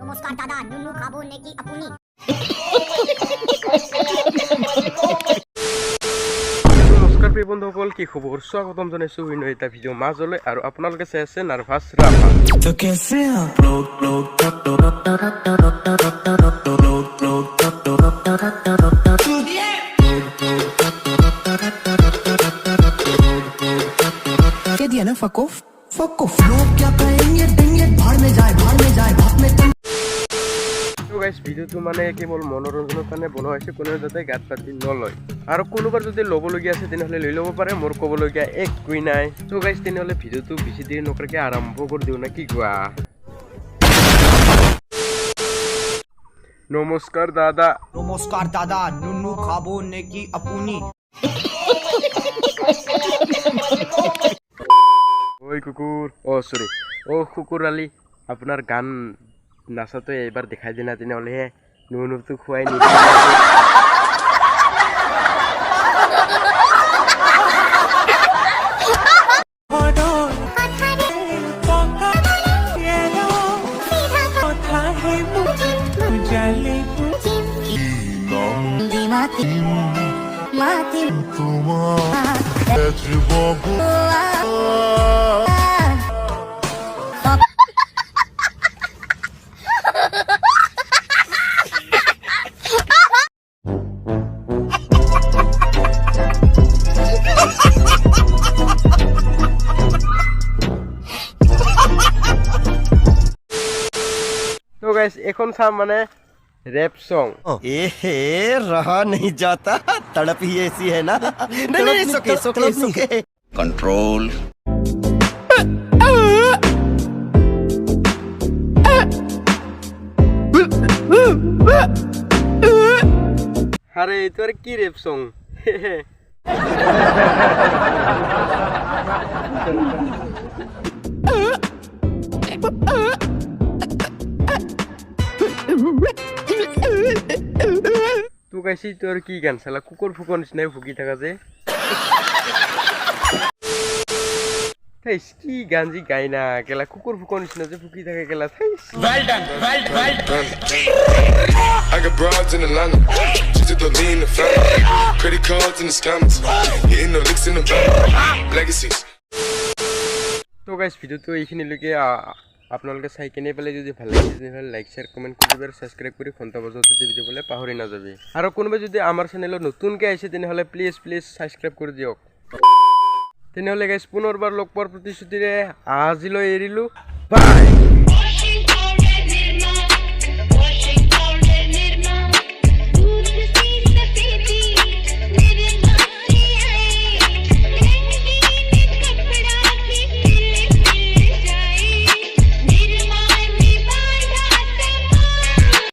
নমস্কাৰ দাদা, নুনু খাবো নাকি আপনি? নমস্কাৰ প্ৰিয় বন্ধুসকল, কি খবৰ? স্বাগতম জনাইছো অন্য এটা ভিডিঅ' মাজলৈ। আৰু আপোনালোকে চাই আছে নাৰ্ভাছ ৰাভা। कह दिया ना फक ऑफ लोग क्या कहेंगे देंगे भाड़ में जाए बात में तुम। তো গাইস, ভিডিঅ'টো মানে কেৱল মনোৰঞ্জনৰ কাৰণে বনোৱা হৈছে, কোনেও যাতে গাত পাতি নলয়। আৰু কোনোবাৰ যদি ল'বলগীয়া আছে তেনেহ'লে লৈ ল'ব পাৰে, মোৰ ক'বলগীয়া একোৱেই নাই। তো গাইস, তেনেহ'লে ভিডিঅ'টো বেছি দেৰি নকৰাকৈ আৰম্ভ কৰি দিওঁ না, কি কোৱা? নমস্কাৰ দাদা। नमस्कार दादा, नुनू खाबो नेकी अपुनी। ওই কুকুর, সরি, কুকুর আলী, আপনার গান নাচাতো এবার দেখাই দিন না, তেনেহ'লে নুনুটো খুৱাই নিদিয়ে। तो गाइस, এখন চাম মানে रैप सॉन्ग। रहा नहीं जाता, तड़प ही ऐसी है ना। नहीं सुके कंट्रोल। अरे ये तो की रैप सॉन्ग। তো গাইছি তোর কি গান চালা, কুকুর ফুকুর নিচিনাই ফুকি থাকা যে। কি গান যি গাই না কেলা, কুকুর ফুকুর নিচিনা যে ফুকি থাকে কেলা। I got broads in Atlanta, just to throw me in the family. Credit cards in the scammers, hitting the licks in the bank. Legacies. তো গাইস, ভিডিওটো এইখিনিলৈকে। আপোনালোকে চাই কেনে পেলাই যদি ভাল লাগিছে তেনেহ'লে লাইক শ্বেয়াৰ কমেণ্ট কৰিব আৰু ছাবস্ক্ৰাইব কৰি ঘণ্টা বজাওতে ভিডিঅ'বলৈ পাহৰি নাযাবি। আৰু কোনোবাই যদি আমাৰ চেনেলত নতুনকৈ আহিছে তেনেহ'লে প্লিজ ছাবস্ক্ৰাইব কৰি দিয়ক। তেনেহ'লে গাইস, পুনৰবাৰ লগ পোৱাৰ প্ৰতিশ্ৰুতিৰে আজিলৈ এৰিলোঁ, বাই।